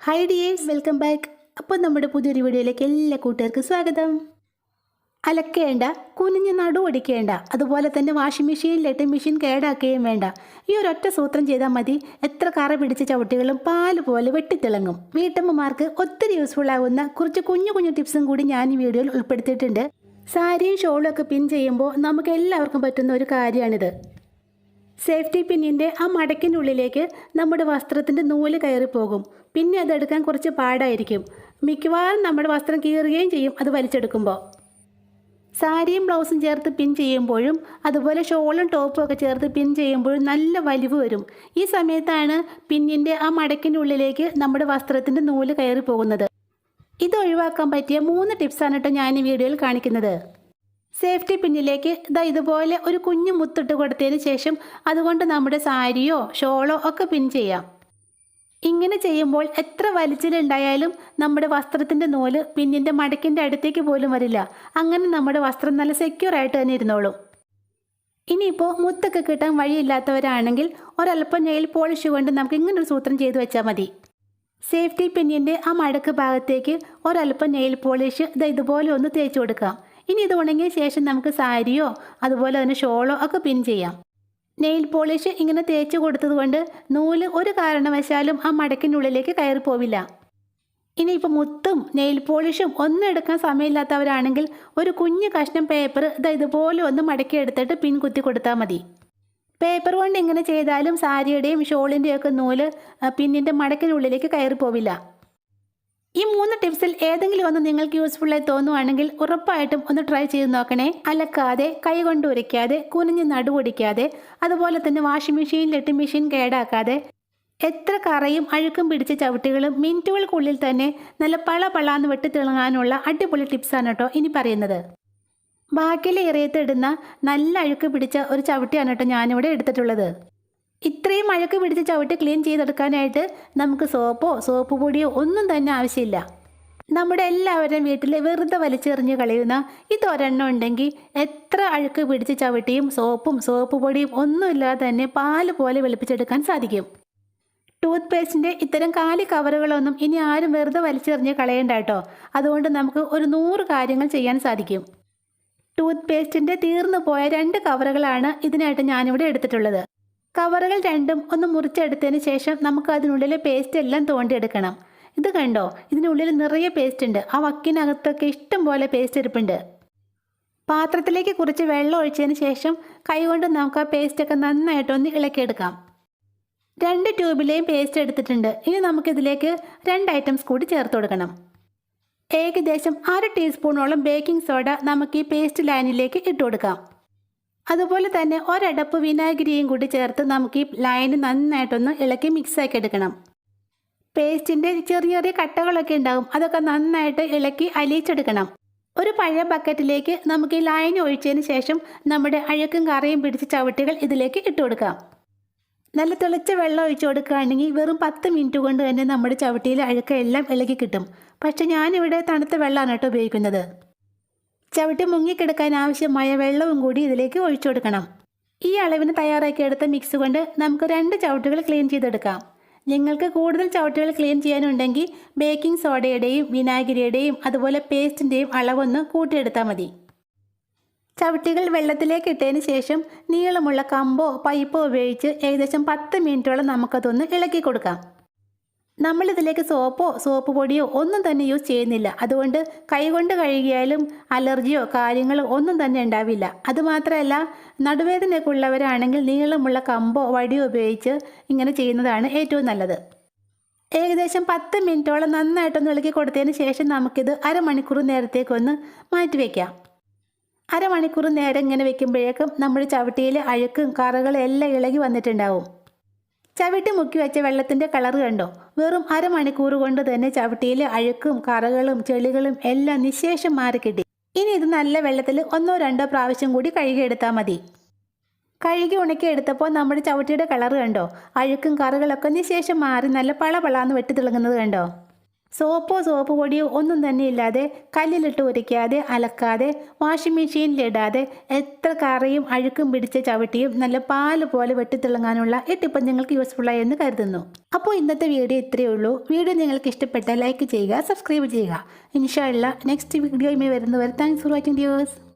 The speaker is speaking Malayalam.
Hi dears, welcome back. അപ്പോൾ നമ്മുടെ പുതിയൊരു വീഡിയോയിലേക്ക് എല്ലാ കൂട്ടുകാർക്കും സ്വാഗതം. അലക്കേണ്ട, കുനിഞ്ഞ് നടുവടിക്കേണ്ട, അതുപോലെ തന്നെ വാഷിംഗ് മെഷീനിലിട്ട് മെഷീൻ കേടാക്കുകയും വേണ്ട. ഈ ഒരൊറ്റ സൂത്രം ചെയ്താൽ മതി, എത്ര കറ പിടിച്ച ചവിട്ടികളും പാല് പോലെ വെട്ടിത്തിളങ്ങും. വീട്ടമ്മമാർക്ക് ഒത്തിരി യൂസ്ഫുൾ ആകുന്ന കുറച്ച് കുഞ്ഞു കുഞ്ഞു ടിപ്സും കൂടി ഞാൻ ഈ വീഡിയോയിൽ ഉൾപ്പെടുത്തിയിട്ടുണ്ട്. സാരിയും ഷോളും ഒക്കെ പിൻ ചെയ്യുമ്പോൾ നമുക്ക് എല്ലാവർക്കും പറ്റുന്ന ഒരു കാര്യമാണിത്. സേഫ്റ്റി പിന്നിൻ്റെ ആ മടക്കിനുള്ളിലേക്ക് നമ്മുടെ വസ്ത്രത്തിൻ്റെ നൂല് കയറിപ്പോകും. പിന്നെ അതെടുക്കാൻ കുറച്ച് പാടായിരിക്കും. മിക്കവാറും നമ്മുടെ വസ്ത്രം കീറുകയും ചെയ്യും അത് വലിച്ചെടുക്കുമ്പോൾ. സാരിയും ബ്ലൗസും ചേർത്ത് പിൻ ചെയ്യുമ്പോഴും അതുപോലെ ഷോളും ടോപ്പും ഒക്കെ ചേർത്ത് പിൻ ചെയ്യുമ്പോഴും നല്ല വലിവ് വരും. ഈ സമയത്താണ് പിന്നിൻ്റെ ആ മടക്കിനുള്ളിലേക്ക് നമ്മുടെ വസ്ത്രത്തിൻ്റെ നൂല് കയറി പോകുന്നത്. ഇത് ഒഴിവാക്കാൻ പറ്റിയ 3 ടിപ്സാണ് കേട്ടോ ഞാൻ ഈ വീഡിയോയിൽ കാണിക്കുന്നത്. സേഫ്റ്റി പിന്നിലേക്ക് ഇതുപോലെ ഒരു കുഞ്ഞു മുത്തിട്ട് കൊടുത്തതിന് ശേഷം അതുകൊണ്ട് നമ്മുടെ സാരിയോ ഷോളോ ഒക്കെ പിൻ ചെയ്യാം. ഇങ്ങനെ ചെയ്യുമ്പോൾ എത്ര വലിച്ചിലുണ്ടായാലും നമ്മുടെ വസ്ത്രത്തിൻ്റെ നൂല് പിന്നിൻ്റെ മടക്കിൻ്റെ അടുത്തേക്ക് പോലും വരില്ല. അങ്ങനെ നമ്മുടെ വസ്ത്രം നല്ല സെക്യൂറായിട്ട് തന്നെ ഇരുന്നോളും. ഇനിയിപ്പോൾ മുത്തൊക്കെ കിട്ടാൻ വഴിയില്ലാത്തവരാണെങ്കിൽ ഒരല്പം നെയിൽ പോളിഷ് കൊണ്ട് നമുക്ക് ഇങ്ങനൊരു സൂത്രം ചെയ്തു വെച്ചാൽ മതി. സേഫ്റ്റി പിന്നിൻ്റെ ആ മടക്ക് ഭാഗത്തേക്ക് ഒരല്പം നെയിൽ പോളിഷ് ഇതുപോലെ ഒന്ന് തേച്ച് കൊടുക്കാം. ഇനി ഇത് ഉണങ്ങിയ ശേഷം നമുക്ക് സാരിയോ അതുപോലെ തന്നെ ഷോളോ ഒക്കെ പിൻ ചെയ്യാം. നെയിൽ പോളിഷ് ഇങ്ങനെ തേച്ച് കൊടുത്തത് കൊണ്ട് നൂല് ഒരു കാരണവശാലും ആ മടക്കിനുള്ളിലേക്ക് കയറി പോവില്ല. ഇനിയിപ്പോൾ മുത്തും നെയിൽ പോളിഷും ഒന്നും എടുക്കാൻ സമയമില്ലാത്തവരാണെങ്കിൽ ഒരു കുഞ്ഞു കഷ്ണം പേപ്പർ ഇതുപോലെ ഒന്ന് മടക്കി എടുത്തിട്ട് പിൻ കുത്തി കൊടുത്താൽ മതി. പേപ്പർ കൊണ്ട് ഇങ്ങനെ ചെയ്താലും സാരിയുടെയും ഷോളിൻ്റെയും ഒക്കെ നൂല് പിന്നിൻ്റെ മടക്കിനുള്ളിലേക്ക് കയറി പോവില്ല. ഈ 3 ടിപ്സിൽ ഏതെങ്കിലും ഒന്ന് നിങ്ങൾക്ക് യൂസ്ഫുള്ളായി തോന്നുവാണെങ്കിൽ ഉറപ്പായിട്ടും ഒന്ന് ട്രൈ ചെയ്ത് നോക്കണേ. അലക്കാതെ, കൈ കൊണ്ട് ഉരയ്ക്കാതെ, കുനിഞ്ഞ് നടുവൊടിക്കാതെ, അതുപോലെ തന്നെ വാഷിംഗ് മെഷീനിലിട്ട് മെഷീൻ കേടാക്കാതെ, എത്ര കറയും അഴുക്കും പിടിച്ച ചവിട്ടികളും മിനിറ്റുകൾക്കുള്ളിൽ തന്നെ നല്ല പളാന്ന് വെട്ടിത്തിളങ്ങാനുള്ള അടിപൊളി ടിപ്സാണ് കേട്ടോ ഇനി പറയുന്നത്. ബാക്കിലെ ഇറയത്തിടുന്ന നല്ല അഴുക്ക് പിടിച്ച ഒരു ചവിട്ടിയാണ് കേട്ടോ ഞാനിവിടെ എടുത്തിട്ടുള്ളത്. ഇത്രയും അഴുക്ക് പിടിച്ച് ചവിട്ടി ക്ലീൻ ചെയ്തെടുക്കാനായിട്ട് നമുക്ക് സോപ്പ് പൊടിയോ ഒന്നും തന്നെ ആവശ്യമില്ല. നമ്മുടെ എല്ലാവരുടെയും വീട്ടിൽ വെറുതെ വലിച്ചെറിഞ്ഞ് കളയുന്ന ഇതൊരെണ്ണം ഉണ്ടെങ്കിൽ എത്ര അഴുക്ക് പിടിച്ച് ചവിട്ടിയും സോപ്പ് പൊടിയും ഒന്നുമില്ലാതെ തന്നെ പാല് പോലെ വെളുപ്പിച്ചെടുക്കാൻ സാധിക്കും. ടൂത്ത് പേസ്റ്റിൻ്റെ ഇത്തരം കാലി കവറുകളൊന്നും ഇനി ആരും വെറുതെ വലിച്ചെറിഞ്ഞ് കളയണ്ട കേട്ടോ. അതുകൊണ്ട് നമുക്ക് ഒരു 100 കാര്യങ്ങൾ ചെയ്യാൻ സാധിക്കും. ടൂത്ത് പേസ്റ്റിൻ്റെ തീർന്നു പോയ 2 കവറുകളാണ് ഇതിനായിട്ട് ഞാനിവിടെ എടുത്തിട്ടുള്ളത്. കവറുകൾ രണ്ടും ഒന്ന് മുറിച്ചെടുത്തതിന് ശേഷം നമുക്ക് അതിനുള്ളിലെ പേസ്റ്റ് എല്ലാം തോണ്ടിയെടുക്കണം. ഇത് കണ്ടോ, ഇതിനുള്ളിൽ നിറയെ പേസ്റ്റ് ഉണ്ട്. ആ വക്കിനകത്തൊക്കെ ഇഷ്ടം പോലെ പേസ്റ്റ് ഇരിപ്പുണ്ട്. പാത്രത്തിലേക്ക് കുറച്ച് വെള്ളം ഒഴിച്ചതിന് ശേഷം കൈകൊണ്ട് നമുക്ക് ആ പേസ്റ്റൊക്കെ നന്നായിട്ടൊന്ന് ഇളക്കിയെടുക്കാം. 2 ട്യൂബിലെയും പേസ്റ്റ് എടുത്തിട്ടുണ്ട്. ഇനി നമുക്കിതിലേക്ക് 2 ഐറ്റംസ് കൂടി ചേർത്ത് കൊടുക്കണം. ഏകദേശം 1/2 ടീസ്പൂണോളം ബേക്കിംഗ് സോഡ നമുക്ക് ഈ പേസ്റ്റ് ലൈനിലേക്ക് ഇട്ട് കൊടുക്കാം. അതുപോലെ തന്നെ ഒരടപ്പ് വിനാഗിരിയും കൂടി ചേർത്ത് നമുക്ക് ഈ ലൈന് നന്നായിട്ടൊന്ന് ഇളക്കി മിക്സാക്കി എടുക്കണം. പേസ്റ്റിൻ്റെ ചെറിയ കട്ടകളൊക്കെ ഉണ്ടാകും, അതൊക്കെ നന്നായിട്ട് ഇളക്കി അലിയിച്ചെടുക്കണം. ഒരു പഴയ ബക്കറ്റിലേക്ക് നമുക്ക് ഈ ലൈൻ ഒഴിച്ചതിന് ശേഷം നമ്മുടെ അഴുക്കും കറയും പിടിച്ച ചവിട്ടികൾ ഇതിലേക്ക് ഇട്ട് കൊടുക്കാം. നല്ല തിളച്ച വെള്ളം ഒഴിച്ചു കൊടുക്കുകയാണെങ്കിൽ വെറും 10 മിനിറ്റ് കൊണ്ട് തന്നെ നമ്മുടെ ചവിട്ടിയിൽ അഴുക്കെല്ലാം ഇളക്കി കിട്ടും. പക്ഷെ ഞാനിവിടെ തണുത്ത വെള്ളമാണ് കേട്ടോ ഉപയോഗിക്കുന്നത്. ചവിട്ടി മുങ്ങിക്കിടക്കാൻ ആവശ്യമായ വെള്ളവും കൂടി ഇതിലേക്ക് ഒഴിച്ചു കൊടുക്കണം. ഈ അളവിന് തയ്യാറാക്കിയെടുത്ത മിക്സ് കൊണ്ട് നമുക്ക് 2 ചവിട്ടുകൾ ക്ലീൻ ചെയ്തെടുക്കാം. നിങ്ങൾക്ക് കൂടുതൽ ചവിട്ടുകൾ ക്ലീൻ ചെയ്യാനുണ്ടെങ്കിൽ ബേക്കിംഗ് സോഡയുടെയും വിനാഗിരിയുടെയും അതുപോലെ പേസ്റ്റിൻ്റെയും അളവൊന്ന് കൂട്ടിയെടുത്താൽ മതി. ചവിട്ടികൾ വെള്ളത്തിലേക്ക് ഇട്ടതിന് ശേഷം നീളമുള്ള കമ്പോ പൈപ്പോ ഉപയോഗിച്ച് ഏകദേശം 10 മിനിറ്റോളം നമുക്കതൊന്ന് ഇളക്കി കൊടുക്കാം. നമ്മളിതിലേക്ക് സോപ്പ് പൊടിയോ ഒന്നും തന്നെ യൂസ് ചെയ്യുന്നില്ല. അതുകൊണ്ട് കൈകൊണ്ട് കഴുകിയാലും അലർജിയോ കാര്യങ്ങളോ ഒന്നും തന്നെ ഉണ്ടാവില്ല. അതുമാത്രമല്ല, നടുവേദനയൊക്കെ ഉള്ളവരാണെങ്കിൽ നീളമുള്ള കമ്പോ വടിയോ ഉപയോഗിച്ച് ഇങ്ങനെ ചെയ്യുന്നതാണ് ഏറ്റവും നല്ലത്. ഏകദേശം 10 മിനിറ്റോളം നന്നായിട്ടൊന്ന് ഇളക്കി കൊടുത്തതിന് ശേഷം നമുക്കിത് അരമണിക്കൂർ നേരത്തേക്കൊന്ന് മാറ്റി വയ്ക്കാം. അരമണിക്കൂർ നേരം ഇങ്ങനെ വെക്കുമ്പോഴേക്കും നമ്മുടെ ചവിട്ടിയിൽ അഴുക്കും കറകളും എല്ലാം ഇളകി വന്നിട്ടുണ്ടാവും. ചവിട്ടി മുക്കി വെച്ച വെള്ളത്തിൻ്റെ കളർ കണ്ടോ, വെറും അരമണിക്കൂർ കൊണ്ട് തന്നെ ചവിട്ടിയിൽ അഴുക്കും കറകളും ചെളികളും എല്ലാം നിശേഷം മാറിക്കിട്ടി. ഇനി ഇത് നല്ല വെള്ളത്തിൽ 1-2 പ്രാവശ്യം കൂടി കഴുകിയെടുത്താൽ മതി. കഴുകി ഉണക്കി എടുത്തപ്പോൾ നമ്മുടെ ചവിട്ടിയുടെ കളർ കണ്ടോ, അഴുക്കും കറകളൊക്കെ നിശേഷം മാറി നല്ല പളാന്ന് വെട്ടി തിളങ്ങുന്നത് കണ്ടോ. സോപ്പ് പൊടിയോ ഒന്നും തന്നെ ഇല്ലാതെ കല്ലിലിട്ട് ഉരയ്ക്കാതെ അലക്കാതെ വാഷിംഗ് മെഷീനിലിടാതെ എത്ര കറിയും അഴുക്കും പിടിച്ച ചവിട്ടിയും നല്ല പാല് പോലെ വെട്ടിത്തിളങ്ങാനുള്ള ഈ ടിപ്പ് നിങ്ങൾക്ക് യൂസ്ഫുള്ളായി എന്ന് കരുതുന്നു. അപ്പോൾ ഇന്നത്തെ വീഡിയോ ഇത്രയേ ഉള്ളൂ. വീഡിയോ നിങ്ങൾക്ക് ഇഷ്ടപ്പെട്ടാൽ ലൈക്ക് ചെയ്യുക, സബ്സ്ക്രൈബ് ചെയ്യുക. ഇൻഷാ അല്ലാഹ് നെക്സ്റ്റ് വീഡിയോയുമായി വരുന്നവരെ താങ്ക്സ് ഫോർ വാച്ചിങ് വ്യൂവേഴ്സ്.